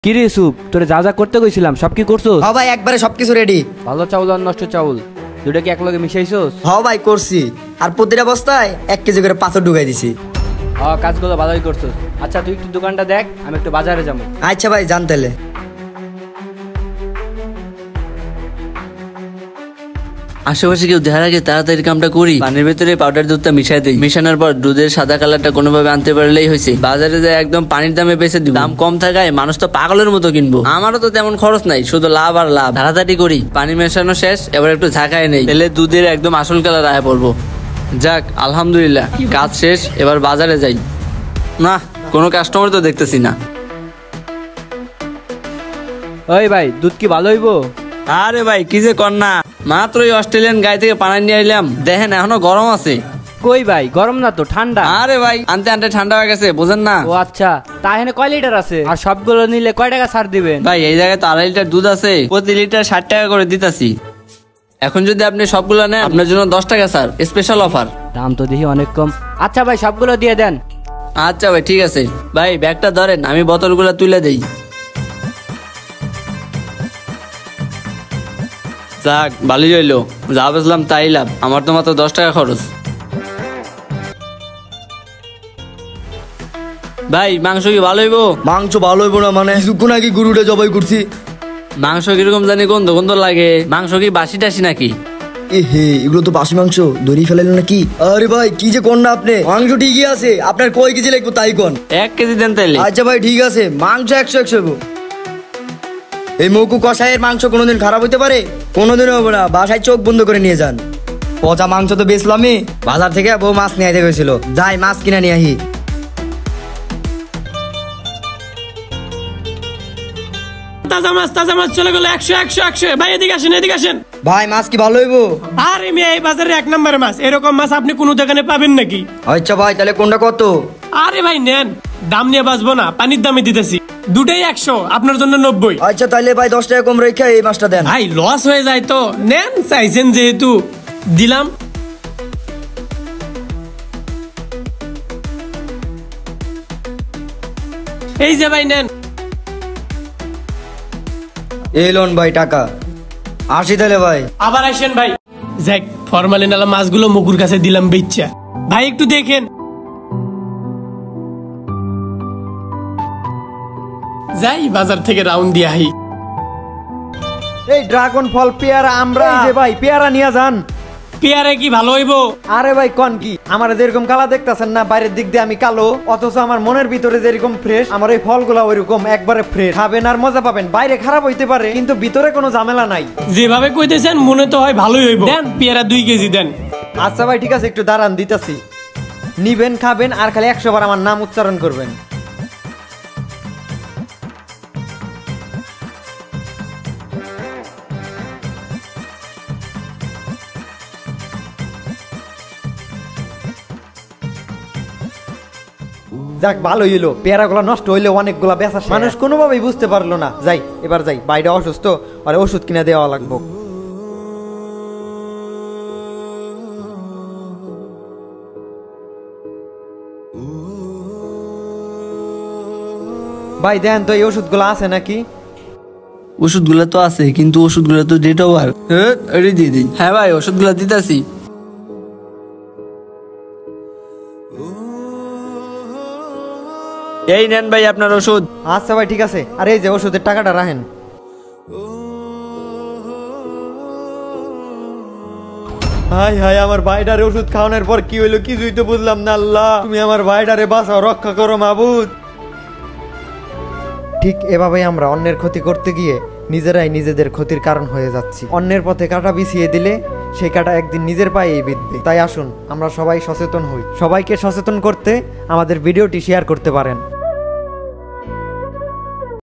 কি রে সুপ, তোরে যা যা করতে কইছিলাম সব কি করছস? হ্যাঁ ভাই, একবারে সবকিছু রেডি। ভালো চাউল আর নষ্ট চাউল দুটো কি একলগে মিশাইছস? হ্যাঁ ভাই, করছি। আর প্রতিটা বস্তায় 1 কেজি করে পাথর ঢুকাই দিছি। হ্যাঁ, কাজগুলো ভালোই করছস। আচ্ছা তুই একটু দোকানটা দেখ, আমি একটু বাজারে যাবো। আচ্ছা ভাই, জান তাহলে। আশেপাশে কেউ দেখার আগে তাড়াতাড়ি কামটা করি। পানির ভেতরে পাউডার দুধটা মিশাই দিই। মিশানোর পর দুধের সাদা কালারটা কোনোভাবে আনতে পারলেই হয়েছে। বাজারে যায় একদম পানির দামে বেচে দিব। দাম কম থাকায় মানুষ তো পাগলের মতো কিনবো। আমারও তো তেমন খরচ নাই, শুধু লাভ আর লাভ। তাড়াতাড়ি করি। পানি মেশানো শেষ, এবার একটু ঝাঁকায় নেই, তেলে দুধের একদম আসল কালার আয় পড়বো। যাক আলহামদুলিল্লাহ, কাজ শেষ। এবার বাজারে যাই। না, কোনো কাস্টমার তো দেখতেছি না। ওই ভাই, দুধ কি ভালো হইবো? আরে ভাই কি যে কর না, মাত্রই অস্ট্রেলিয়ান গাই থেকে পানি নিয়ে আইলাম, দেখেন এখনো গরম আছে। কই ভাই, গরম না তো, ঠান্ডা। আরে ভাই আনতে আনতে ঠান্ডা হয়ে গেছে, বুঝেন না? ও আচ্ছা, তা এখানে কয় লিটার আছে? আর সবগুলো নিলে কয় টাকা ছাড় দিবেন? ভাই এই জায়গায় তো 2.5 লিটার দুধ আছে, প্রতি লিটার 60 টাকা করে দিতাছি। এখন যদি আপনি সবগুলো নেন, আপনার জন্য 10 টাকা স্যার, স্পেশাল অফার। দাম তো দেখি অনেক কম। আচ্ছা ভাই, সবগুলো দিয়ে দেন। আচ্ছা ভাই ঠিক আছে। ভাই ব্যাগটা ধরেন, আমি বোতলগুলো তুলে দেই। যাক ভালোই হইলো, যা বুঝলাম তাই লাভ। আমার তো মাত্র 10 টাকা খরচ। ভাই মাংস কি ভালো হইবো? মাংস ভালো হইব না মানে? কিছুক্ষণ আগে গরুটা জবাই করছি। মাংস কিরকম জানি গন্ধ গন্ধ লাগে। মাংস কি বাসি টাসি নাকি? এ হে, এগুলো তো বাসি মাংস, দড়ি ফেলাইলো নাকি? আরে ভাই কি যে কোন না আপনি, মাংস ঠিকই আছে। আপনার কয় কেজি লাগবে তাই কোন? 1 কেজি দেন তাইলে। আচ্ছা ভাই ঠিক আছে, মাংস 100 হইব। এই মৌকু কষাইয়ের মাংস কোনোদিন খারাপ হইতে পারে? কোনোদিনও হবে না। বাসায় চোখ বন্ধ করে নিয়ে যান। পচা মাংস তো বেচলামই। বাজার থেকে বউ মাছ নিয়ে আইতে গেছিল, যাই মাছ কিনে নিয়ে আহি। তাজা মাছ চলে গেল 100 ভাই এদিকে আসেন, এদিকে আসেন। ভাই মাছ কি ভালো হইব? আরে মেয়ে, এই বাজারে 1 নম্বরের মাছ। এরকম মাছ আপনি কোনো দোকানে পাবেন নাকি? আচ্ছা ভাই, তাহলে কোনটা কত? আরে ভাই নেন, দাম নিয়ে বাঁচবো না, পানির দামে দিতেছি। দুটাই 100, আপনার জন্য 90। আচ্ছা তাহলে ভাই 10 টাকা কম রেখে এই মাছটা দেন। ভাই লস হয়ে যায় তো, নেন, চাইছেন যেহেতু দিলাম। এই যে ভাই নেন। এই লোন ভাই টাকা। আসি তাহলে ভাই। আবার আসেন ভাই। যাক, ফরমালিন আলা মাছগুলো মুকুর কাছে দিলাম বেচ্চা। ভাই একটু দেখেন। যাই বাজার থেকে রাউন্ড দিয়ে আহি। এই ড্রাগন ফল, পেয়ারা, আমরা যে ভাই পেয়ারা নিয়ে যান। পেয়ারা কি ভালো হইব? আরে ভাই কোন কি, আমার যেরকম কালা দেখতেছেন না, বাইরের দিক দিয়ে আমি কালো, অথচ আমার মনের ভিতরে যেরকম ফ্রেশ, আমার এই ফলগুলা ওইরকম একবারে ফ্রেশ। খাবেন আর মজা পাবেন। বাইরে খারাপ হইতে পারে, কিন্তু ভিতরে কোনো ঝামেলা নাই। যেভাবে কইতেছেন মনে তো হয় ভালোই হইব। দেন পেয়ারা 2 কেজি দেন। আচ্ছা ভাই ঠিক আছে, একটু দাঁড়ান, দিতেছি। নিবেন, খাবেন, আর খালি 100 বার আমার নাম উচ্চারণ করবেন। যাক ভালো হইলো, পেয়ারাগুলো নষ্ট হইলে অনেকগুলা বেচা মানুষ কোনোভাবেই বুঝতে পারলো না। যাই এবার যাই, বাইরে অসুস্থ, আর ওষুধ কিনে দেওয়া লাগবো। ভাই দেন তো এই ওষুধগুলো আছে নাকি? ওষুধগুলো তো আছে, কিন্তু ওষুধগুলো তো ডেট ওভার। দিয়ে দিই। হ্যাঁ ভাই, ওষুধগুলো দিতাছি। এই নেন ভাই আপনার ওষুধ। আচ্ছা ভাই ঠিক আছে, আর এই যে ওষুধের টাকাটা রাখেন। হাই হাই, আমার ভাইটারে ওষুধ খাওয়ানোর পর কি হইলো কিছুই তো বুঝলাম না। আল্লাহ তুমি আমার ভাইটারে বাঁচাও, রক্ষা করো মাবুদ। ঠিক এভাবেই আমরা অন্যের ক্ষতি করতে গিয়ে নিজেরাই নিজেদের ক্ষতির কারণ হয়ে যাচ্ছি। অন্যের পথে কাঁটা বিছিয়ে দিলে সেই কাঁটা একদিন নিজের পায়েই বিঁধবে। তাই আসুন আমরা সবাই সচেতন হই। সবাইকে সচেতন করতে আমাদের ভিডিওটি শেয়ার করতে পারেন।